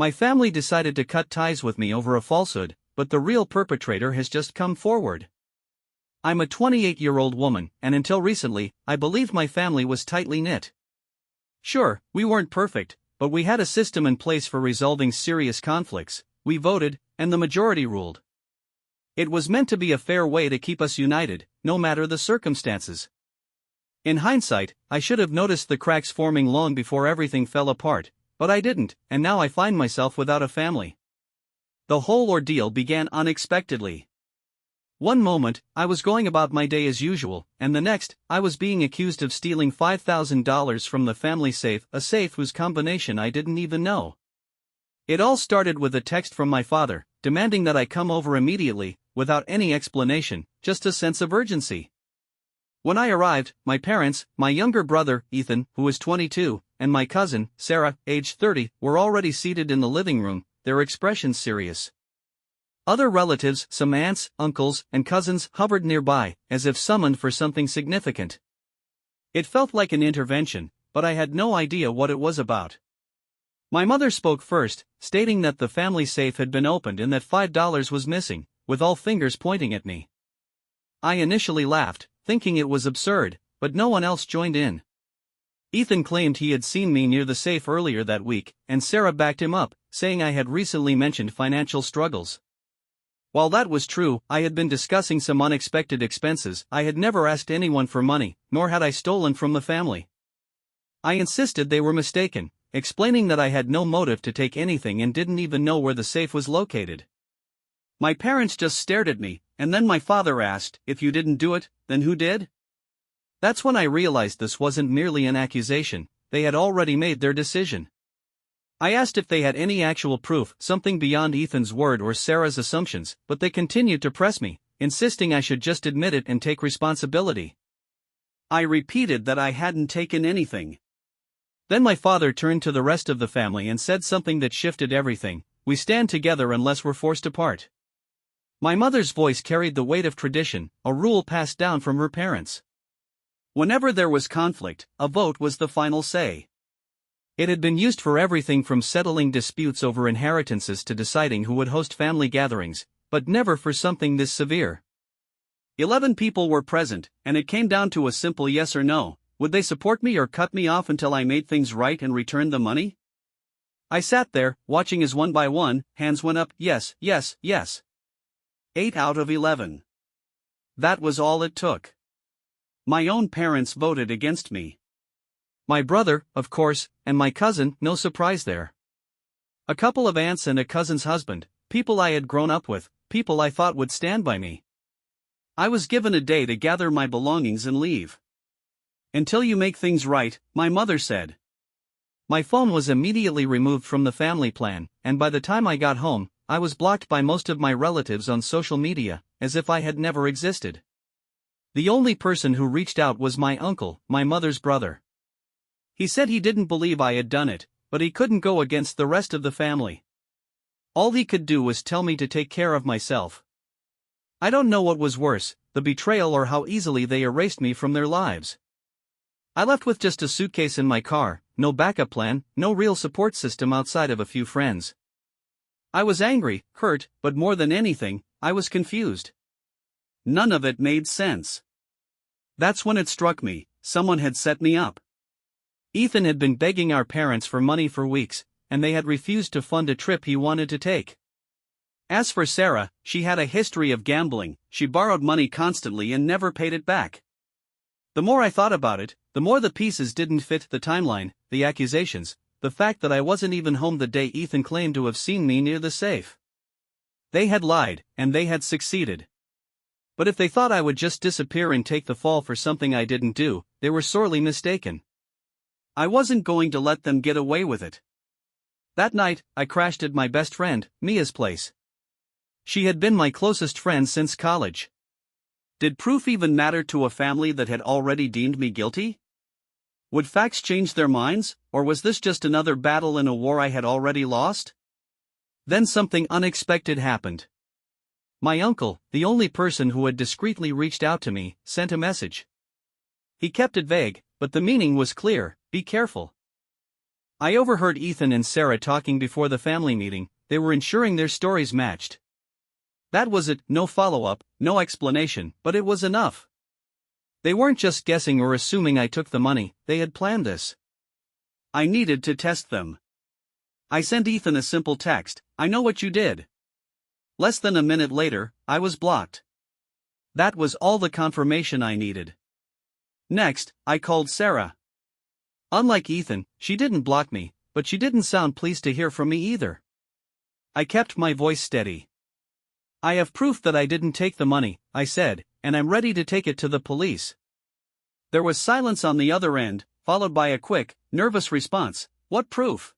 My family decided to cut ties with me over a falsehood, but the real perpetrator has just come forward. I'm a 28-year-old woman, and until recently, I believed my family was tightly knit. Sure, we weren't perfect, but we had a system in place for resolving serious conflicts. We voted, and the majority ruled. It was meant to be a fair way to keep us united, no matter the circumstances. In hindsight, I should have noticed the cracks forming long before everything fell apart, but I didn't, and now I find myself without a family. The whole ordeal began unexpectedly. One moment, I was going about my day as usual, and the next, I was being accused of stealing $5,000 from the family safe, a safe whose combination I didn't even know. It all started with a text from my father, demanding that I come over immediately, without any explanation, just a sense of urgency. When I arrived, my parents, my younger brother, Ethan, who was 22, and my cousin, Sarah, aged 30, were already seated in the living room, their expressions serious. Other relatives, some aunts, uncles, and cousins, hovered nearby, as if summoned for something significant. It felt like an intervention, but I had no idea what it was about. My mother spoke first, stating that the family safe had been opened and that $5 was missing, with all fingers pointing at me. I initially laughed, thinking it was absurd, but no one else joined in. Ethan claimed he had seen me near the safe earlier that week, and Sarah backed him up, saying I had recently mentioned financial struggles. While that was true, I had been discussing some unexpected expenses. I had never asked anyone for money, nor had I stolen from the family. I insisted they were mistaken, explaining that I had no motive to take anything and didn't even know where the safe was located. My parents just stared at me, and then my father asked, "If you didn't do it, then who did?" That's when I realized this wasn't merely an accusation, they had already made their decision. I asked if they had any actual proof, something beyond Ethan's word or Sarah's assumptions, but they continued to press me, insisting I should just admit it and take responsibility. I repeated that I hadn't taken anything. Then my father turned to the rest of the family and said something that shifted everything: "We stand together unless we're forced apart." My mother's voice carried the weight of tradition, a rule passed down from her parents. Whenever there was conflict, a vote was the final say. It had been used for everything from settling disputes over inheritances to deciding who would host family gatherings, but never for something this severe. 11 people were present, and it came down to a simple yes or no: would they support me or cut me off until I made things right and returned the money? I sat there, watching as one by one, hands went up: yes, yes, yes. 8 out of 11. That was all it took. My own parents voted against me. My brother, of course, and my cousin, no surprise there. A couple of aunts and a cousin's husband, people I had grown up with, people I thought would stand by me. I was given a day to gather my belongings and leave. "Until you make things right," my mother said. My phone was immediately removed from the family plan, and by the time I got home, I was blocked by most of my relatives on social media, as if I had never existed. The only person who reached out was my uncle, my mother's brother. He said he didn't believe I had done it, but he couldn't go against the rest of the family. All he could do was tell me to take care of myself. I don't know what was worse, the betrayal or how easily they erased me from their lives. I left with just a suitcase in my car, no backup plan, no real support system outside of a few friends. I was angry, hurt, but more than anything, I was confused. None of it made sense. That's when it struck me: someone had set me up. Ethan had been begging our parents for money for weeks, and they had refused to fund a trip he wanted to take. As for Sarah, she had a history of gambling. She borrowed money constantly and never paid it back. The more I thought about it, the more the pieces didn't fit: the timeline, the accusations, the fact that I wasn't even home the day Ethan claimed to have seen me near the safe. They had lied, and they had succeeded. But if they thought I would just disappear and take the fall for something I didn't do, they were sorely mistaken. I wasn't going to let them get away with it. That night, I crashed at my best friend, Mia's place. She had been my closest friend since college. Did proof even matter to a family that had already deemed me guilty? Would facts change their minds, or was this just another battle in a war I had already lost? Then something unexpected happened. My uncle, the only person who had discreetly reached out to me, sent a message. He kept it vague, but the meaning was clear: be careful. I overheard Ethan and Sarah talking before the family meeting. They were ensuring their stories matched. That was it, no follow-up, no explanation, but it was enough. They weren't just guessing or assuming I took the money, they had planned this. I needed to test them. I sent Ethan a simple text, "I know what you did." Less than a minute later, I was blocked. That was all the confirmation I needed. Next, I called Sarah. Unlike Ethan, she didn't block me, but she didn't sound pleased to hear from me either. I kept my voice steady. "I have proof that I didn't take the money," I said, "and I'm ready to take it to the police." There was silence on the other end, followed by a quick, nervous response, "What proof?"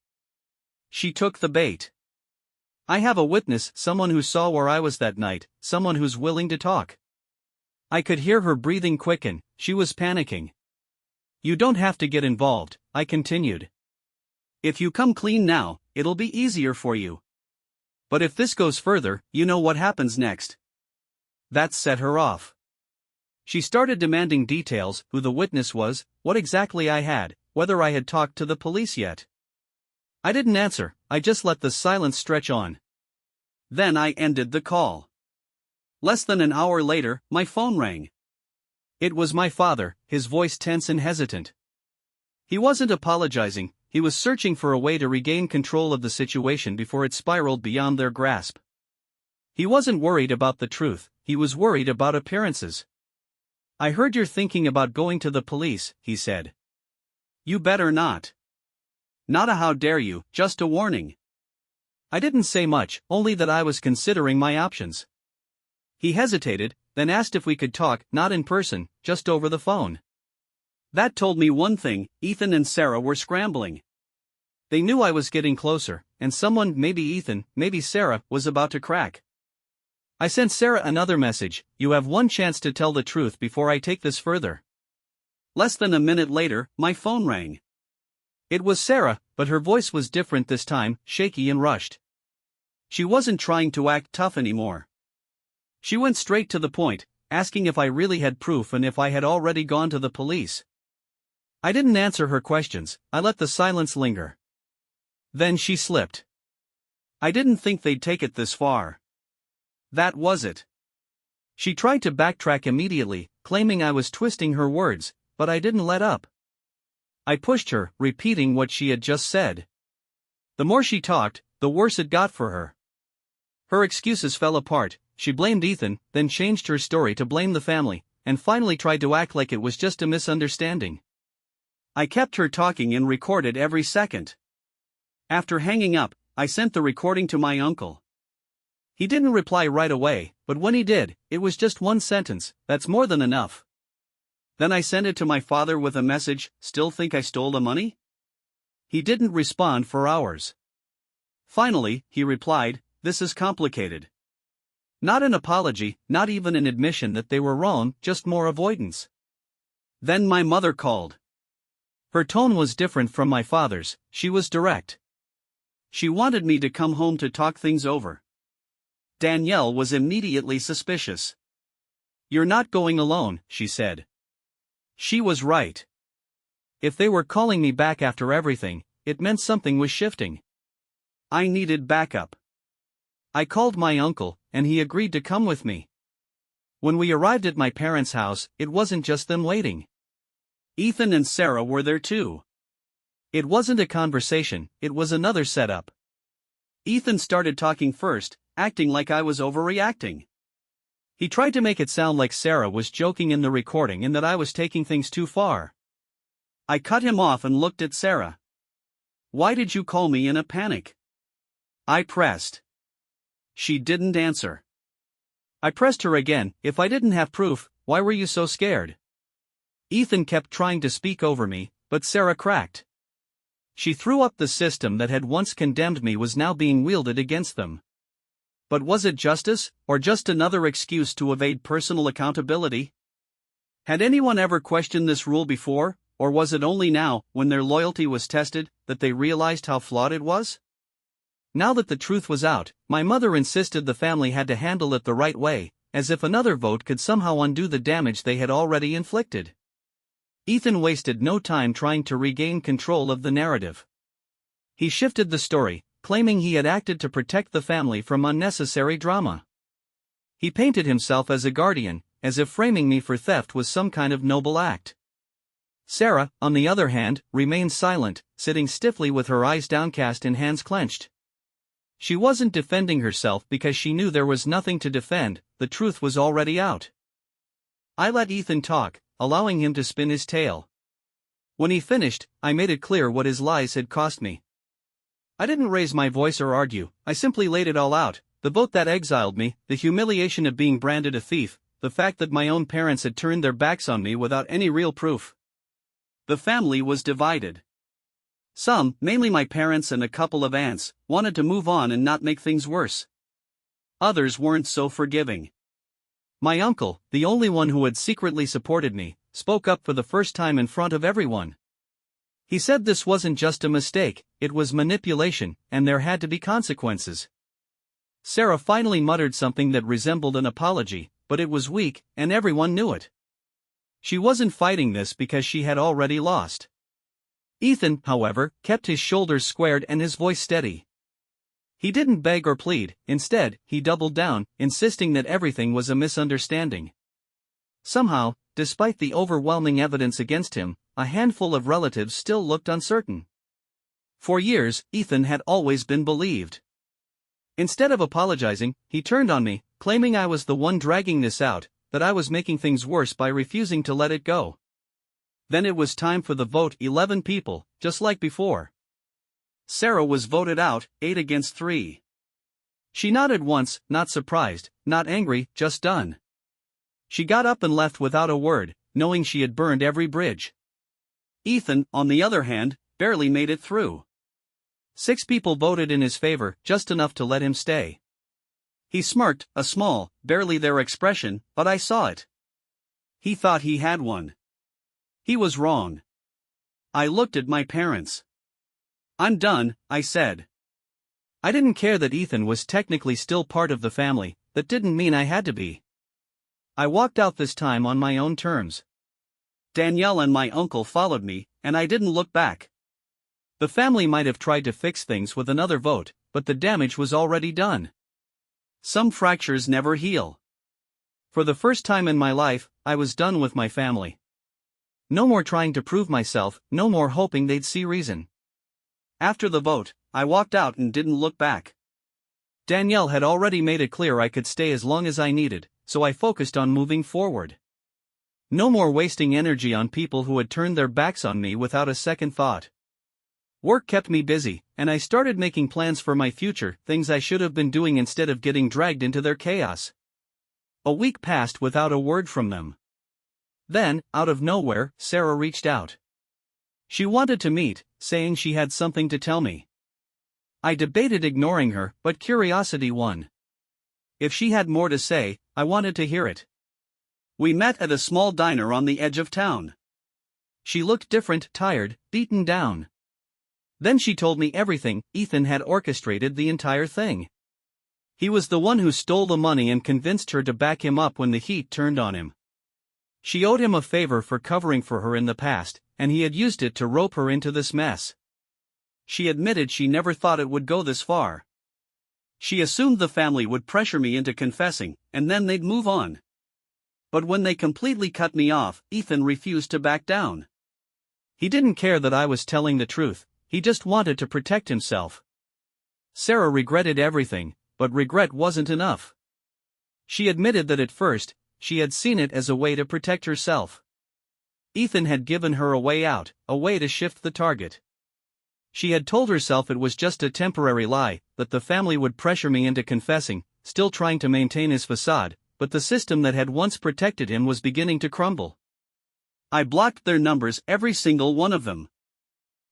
She took the bait. "I have a witness, someone who saw where I was that night, someone who's willing to talk." I could hear her breathing quicken, she was panicking. "You don't have to get involved," I continued. "If you come clean now, it'll be easier for you. But if this goes further, you know what happens next." That set her off. She started demanding details, who the witness was, what exactly I had, whether I had talked to the police yet. I didn't answer, I just let the silence stretch on. Then I ended the call. Less than an hour later, my phone rang. It was my father, his voice tense and hesitant. He wasn't apologizing, he was searching for a way to regain control of the situation before it spiraled beyond their grasp. He wasn't worried about the truth, he was worried about appearances. "I heard you're thinking about going to the police," he said. "You better not." "Not a how dare you, just a warning." I didn't say much, only that I was considering my options. He hesitated, then asked if we could talk, not in person, just over the phone. That told me one thing, Ethan and Sarah were scrambling. They knew I was getting closer, and someone, maybe Ethan, maybe Sarah, was about to crack. I sent Sarah another message, "You have one chance to tell the truth before I take this further." Less than a minute later, my phone rang. It was Sarah, but her voice was different this time, shaky and rushed. She wasn't trying to act tough anymore. She went straight to the point, asking if I really had proof and if I had already gone to the police. I didn't answer her questions, I let the silence linger. Then she slipped. "I didn't think they'd take it this far." That was it. She tried to backtrack immediately, claiming I was twisting her words, but I didn't let up. I pushed her, repeating what she had just said. The more she talked, the worse it got for her. Her excuses fell apart, she blamed Ethan, then changed her story to blame the family, and finally tried to act like it was just a misunderstanding. I kept her talking and recorded every second. After hanging up, I sent the recording to my uncle. He didn't reply right away, but when he did, it was just one sentence, "That's more than enough." Then I sent it to my father with a message, "Still think I stole the money?" He didn't respond for hours. Finally, he replied, "This is complicated." Not an apology, not even an admission that they were wrong, just more avoidance. Then my mother called. Her tone was different from my father's, she was direct. She wanted me to come home to talk things over. Danielle was immediately suspicious. "You're not going alone," she said. She was right. If they were calling me back after everything, it meant something was shifting. I needed backup. I called my uncle, and he agreed to come with me. When we arrived at my parents' house, it wasn't just them waiting. Ethan and Sarah were there too. It wasn't a conversation, it was another setup. Ethan started talking first, acting like I was overreacting. He tried to make it sound like Sarah was joking in the recording and that I was taking things too far. I cut him off and looked at Sarah. "Why did you call me in a panic?" I pressed. She didn't answer. I pressed her again, "If I didn't have proof, why were you so scared?" Ethan kept trying to speak over me, but Sarah cracked. She threw up the system that had once condemned me was now being wielded against them. But was it justice, or just another excuse to evade personal accountability? Had anyone ever questioned this rule before, or was it only now, when their loyalty was tested, that they realized how flawed it was? Now that the truth was out, my mother insisted the family had to handle it the right way, as if another vote could somehow undo the damage they had already inflicted. Ethan wasted no time trying to regain control of the narrative. He shifted the story, claiming he had acted to protect the family from unnecessary drama. He painted himself as a guardian, as if framing me for theft was some kind of noble act. Sarah, on the other hand, remained silent, sitting stiffly with her eyes downcast and hands clenched. She wasn't defending herself because she knew there was nothing to defend, the truth was already out. I let Ethan talk, allowing him to spin his tale. When he finished, I made it clear what his lies had cost me. I didn't raise my voice or argue, I simply laid it all out: the vote that exiled me, the humiliation of being branded a thief, the fact that my own parents had turned their backs on me without any real proof. The family was divided. Some, mainly my parents and a couple of aunts, wanted to move on and not make things worse. Others weren't so forgiving. My uncle, the only one who had secretly supported me, spoke up for the first time in front of everyone. He said this wasn't just a mistake, it was manipulation, and there had to be consequences. Sarah finally muttered something that resembled an apology, but it was weak, and everyone knew it. She wasn't fighting this because she had already lost. Ethan, however, kept his shoulders squared and his voice steady. He didn't beg or plead, instead, he doubled down, insisting that everything was a misunderstanding. Somehow, despite the overwhelming evidence against him, a handful of relatives still looked uncertain. For years, Ethan had always been believed. Instead of apologizing, he turned on me, claiming I was the one dragging this out, that I was making things worse by refusing to let it go. Then it was time for the vote: 11 people, just like before. Sarah was voted out, 8 against 3. She nodded once, not surprised, not angry, just done. She got up and left without a word, knowing she had burned every bridge. Ethan, on the other hand, barely made it through. 6 people voted in his favor, just enough to let him stay. He smirked, a small, barely there expression, but I saw it. He thought he had one. He was wrong. I looked at my parents. "I'm done," I said. I didn't care that Ethan was technically still part of the family, that didn't mean I had to be. I walked out this time on my own terms. Danielle and my uncle followed me, and I didn't look back. The family might have tried to fix things with another vote, but the damage was already done. Some fractures never heal. For the first time in my life, I was done with my family. No more trying to prove myself, no more hoping they'd see reason. After the vote, I walked out and didn't look back. Danielle had already made it clear I could stay as long as I needed, so I focused on moving forward. No more wasting energy on people who had turned their backs on me without a second thought. Work kept me busy, and I started making plans for my future, things I should have been doing instead of getting dragged into their chaos. A week passed without a word from them. Then, out of nowhere, Sarah reached out. She wanted to meet, saying she had something to tell me. I debated ignoring her, but curiosity won. If she had more to say, I wanted to hear it. We met at a small diner on the edge of town. She looked different, tired, beaten down. Then she told me everything. Ethan had orchestrated the entire thing. He was the one who stole the money and convinced her to back him up when the heat turned on him. She owed him a favor for covering for her in the past, and he had used it to rope her into this mess. She admitted she never thought it would go this far. She assumed the family would pressure me into confessing, and then they'd move on. But when they completely cut me off, Ethan refused to back down. He didn't care that I was telling the truth, he just wanted to protect himself. Sarah regretted everything, but regret wasn't enough. She admitted that at first, she had seen it as a way to protect herself. Ethan had given her a way out, a way to shift the target. She had told herself it was just a temporary lie, that the family would pressure me into confessing, still trying to maintain his facade, but the system that had once protected him was beginning to crumble. I blocked their numbers, every single one of them.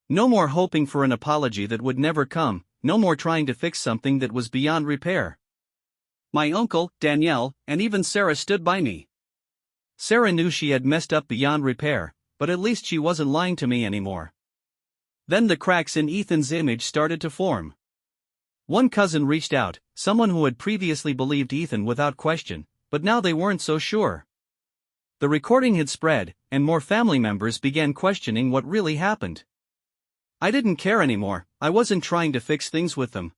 No more hoping for an apology that would never come, no more trying to fix something that was beyond repair. My uncle, Danielle, and even Sarah stood by me. Sarah knew she had messed up beyond repair, but at least she wasn't lying to me anymore. Then the cracks in Ethan's image started to form. One cousin reached out, someone who had previously believed Ethan without question, but now they weren't so sure. The recording had spread, and more family members began questioning what really happened. I didn't care anymore, I wasn't trying to fix things with them.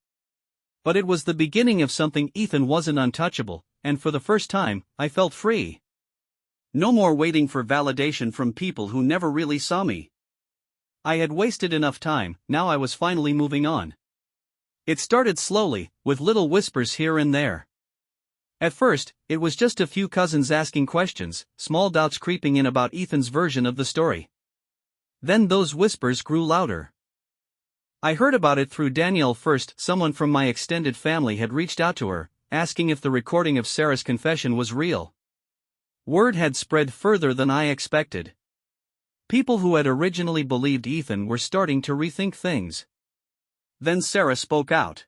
But it was the beginning of something. Ethan wasn't untouchable, and for the first time, I felt free. No more waiting for validation from people who never really saw me. I had wasted enough time, now I was finally moving on. It started slowly, with little whispers here and there. At first, it was just a few cousins asking questions, small doubts creeping in about Ethan's version of the story. Then those whispers grew louder. I heard about it through Danielle first. Someone from my extended family had reached out to her, asking if the recording of Sarah's confession was real. Word had spread further than I expected. People who had originally believed Ethan were starting to rethink things. Then Sarah spoke out.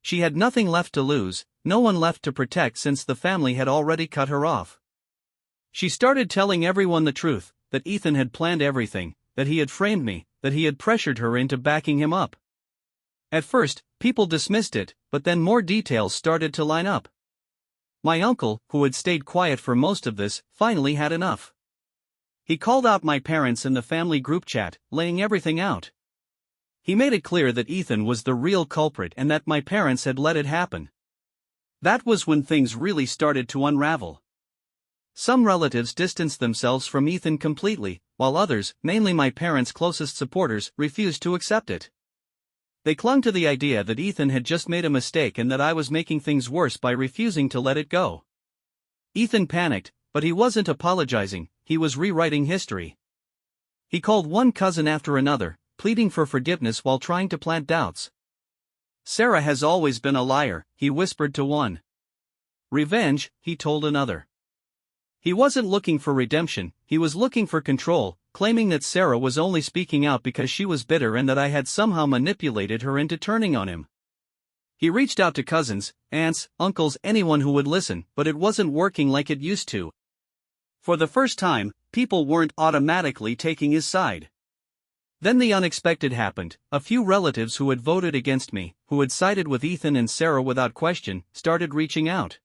She had nothing left to lose, no one left to protect since the family had already cut her off. She started telling everyone the truth, that Ethan had planned everything, that he had framed me, that he had pressured her into backing him up. At first, people dismissed it, but then more details started to line up. My uncle, who had stayed quiet for most of this, finally had enough. He called out my parents in the family group chat, laying everything out. He made it clear that Ethan was the real culprit and that my parents had let it happen. That was when things really started to unravel. Some relatives distanced themselves from Ethan completely, while others, mainly my parents' closest supporters, refused to accept it. They clung to the idea that Ethan had just made a mistake and that I was making things worse by refusing to let it go. Ethan panicked, but he wasn't apologizing, he was rewriting history. He called one cousin after another, pleading for forgiveness while trying to plant doubts. Sarah has always been a liar, he whispered to one. Revenge, he told another. He wasn't looking for redemption, he was looking for control, claiming that Sarah was only speaking out because she was bitter and that I had somehow manipulated her into turning on him. He reached out to cousins, aunts, uncles, anyone who would listen, but it wasn't working like it used to. For the first time, people weren't automatically taking his side. Then the unexpected happened. A few relatives who had voted against me, who had sided with Ethan and Sarah without question, started reaching out.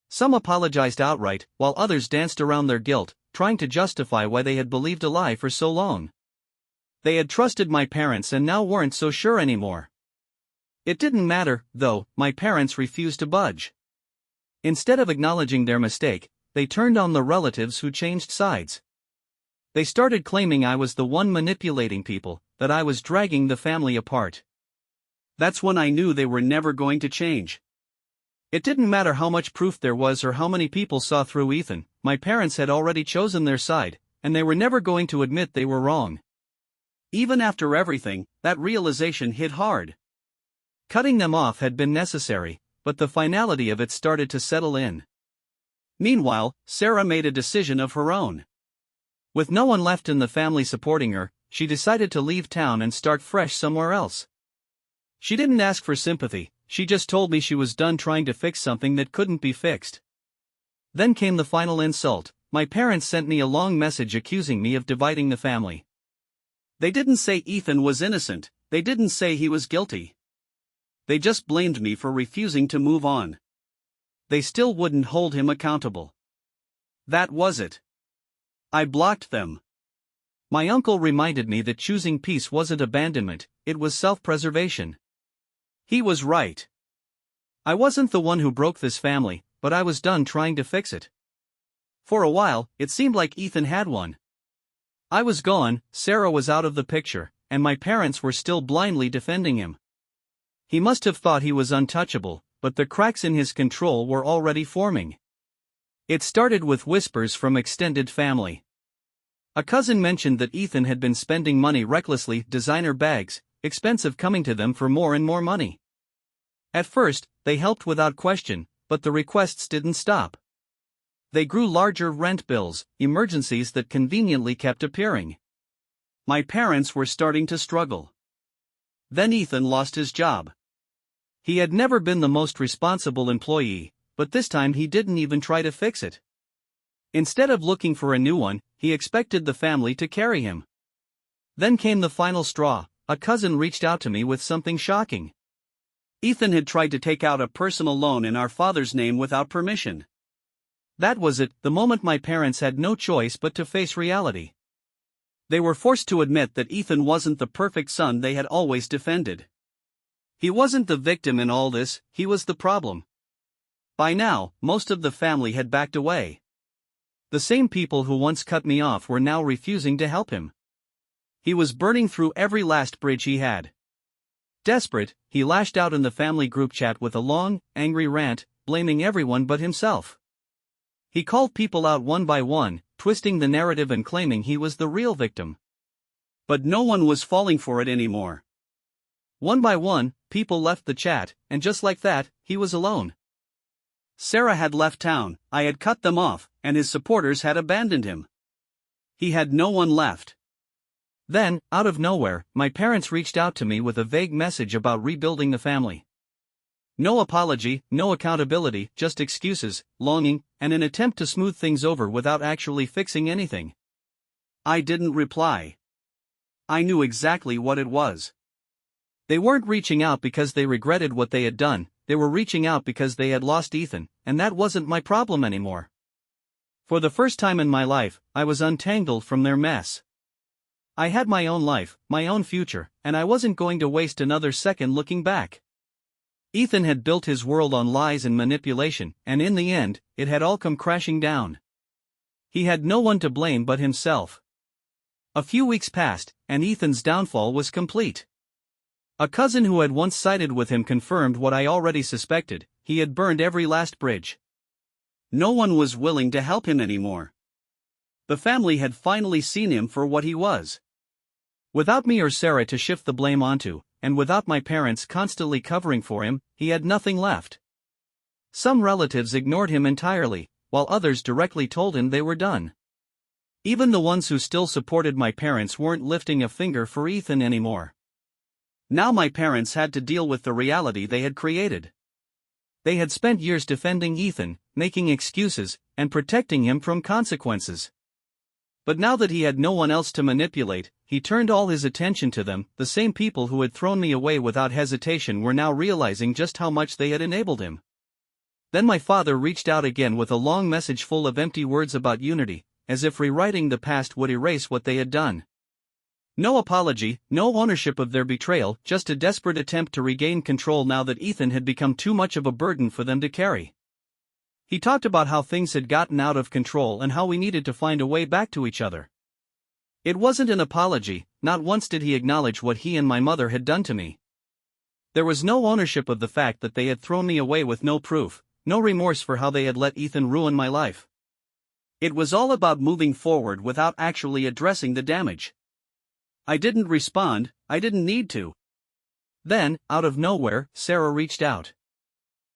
Some apologized outright, while others danced around their guilt, trying to justify why they had believed a lie for so long. They had trusted my parents and now weren't so sure anymore. It didn't matter, though, my parents refused to budge. Instead of acknowledging their mistake, they turned on the relatives who changed sides. They started claiming I was the one manipulating people, that I was dragging the family apart. That's when I knew they were never going to change. It didn't matter how much proof there was or how many people saw through Ethan, my parents had already chosen their side, and they were never going to admit they were wrong. Even after everything, that realization hit hard. Cutting them off had been necessary, but the finality of it started to settle in. Meanwhile, Sarah made a decision of her own. With no one left in the family supporting her, she decided to leave town and start fresh somewhere else. She didn't ask for sympathy, she just told me she was done trying to fix something that couldn't be fixed. Then came the final insult. My parents sent me a long message accusing me of dividing the family. They didn't say Ethan was innocent, they didn't say he was guilty. They just blamed me for refusing to move on. They still wouldn't hold him accountable. That was it. I blocked them. My uncle reminded me that choosing peace wasn't abandonment, it was self-preservation. He was right. I wasn't the one who broke this family, but I was done trying to fix it. For a while, it seemed like Ethan had won. I was gone, Sarah was out of the picture, and my parents were still blindly defending him. He must have thought he was untouchable, but the cracks in his control were already forming. It started with whispers from extended family. A cousin mentioned that Ethan had been spending money recklessly, designer bags, expensive, coming to them for more and more money. At first, they helped without question, but the requests didn't stop. They grew larger: rent bills, emergencies that conveniently kept appearing. My parents were starting to struggle. Then Ethan lost his job. He had never been the most responsible employee, but this time he didn't even try to fix it. Instead of looking for a new one, he expected the family to carry him. Then came the final straw. A cousin reached out to me with something shocking. Ethan had tried to take out a personal loan in our father's name without permission. That was it, the moment my parents had no choice but to face reality. They were forced to admit that Ethan wasn't the perfect son they had always defended. He wasn't the victim in all this, he was the problem. By now, most of the family had backed away. The same people who once cut me off were now refusing to help him. He was burning through every last bridge he had. Desperate, he lashed out in the family group chat with a long, angry rant, blaming everyone but himself. He called people out one by one, twisting the narrative and claiming he was the real victim. But no one was falling for it anymore. One by one, people left the chat, and just like that, he was alone. Sarah had left town, I had cut them off, and his supporters had abandoned him. He had no one left. Then, out of nowhere, my parents reached out to me with a vague message about rebuilding the family. No apology, no accountability, just excuses, longing, and an attempt to smooth things over without actually fixing anything. I didn't reply. I knew exactly what it was. They weren't reaching out because they regretted what they had done, they were reaching out because they had lost Ethan, and that wasn't my problem anymore. For the first time in my life, I was untangled from their mess. I had my own life, my own future, and I wasn't going to waste another second looking back. Ethan had built his world on lies and manipulation, and in the end, it had all come crashing down. He had no one to blame but himself. A few weeks passed, and Ethan's downfall was complete. A cousin who had once sided with him confirmed what I already suspected: he had burned every last bridge. No one was willing to help him anymore. The family had finally seen him for what he was. Without me or Sarah to shift the blame onto, and without my parents constantly covering for him, he had nothing left. Some relatives ignored him entirely, while others directly told him they were done. Even the ones who still supported my parents weren't lifting a finger for Ethan anymore. Now my parents had to deal with the reality they had created. They had spent years defending Ethan, making excuses, and protecting him from consequences. But now that he had no one else to manipulate, he turned all his attention to them. The same people who had thrown me away without hesitation were now realizing just how much they had enabled him. Then my father reached out again with a long message full of empty words about unity, as if rewriting the past would erase what they had done. No apology, no ownership of their betrayal, just a desperate attempt to regain control now that Ethan had become too much of a burden for them to carry. He talked about how things had gotten out of control and how we needed to find a way back to each other. It wasn't an apology, not once did he acknowledge what he and my mother had done to me. There was no ownership of the fact that they had thrown me away with no proof, no remorse for how they had let Ethan ruin my life. It was all about moving forward without actually addressing the damage. I didn't respond, I didn't need to. Then, out of nowhere, Sarah reached out.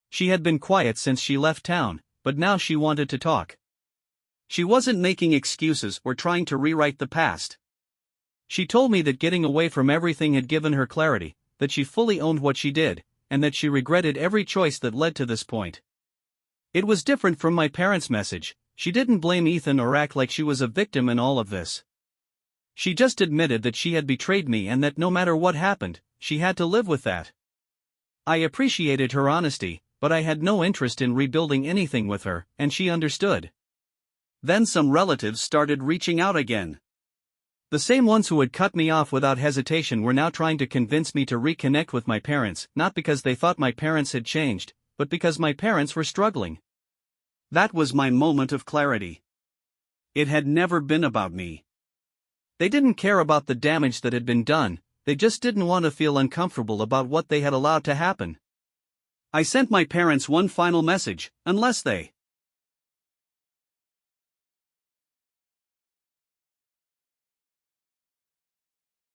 She had been quiet since she left town, but now she wanted to talk. She wasn't making excuses or trying to rewrite the past. She told me that getting away from everything had given her clarity, that she fully owned what she did, and that she regretted every choice that led to this point. It was different from my parents' message. She didn't blame Ethan or act like she was a victim in all of this. She just admitted that she had betrayed me and that no matter what happened, she had to live with that. I appreciated her honesty, but I had no interest in rebuilding anything with her, and she understood. Then some relatives started reaching out again. The same ones who had cut me off without hesitation were now trying to convince me to reconnect with my parents, not because they thought my parents had changed, but because my parents were struggling. That was my moment of clarity. It had never been about me. They didn't care about the damage that had been done, they just didn't want to feel uncomfortable about what they had allowed to happen. I sent my parents one final message: unless they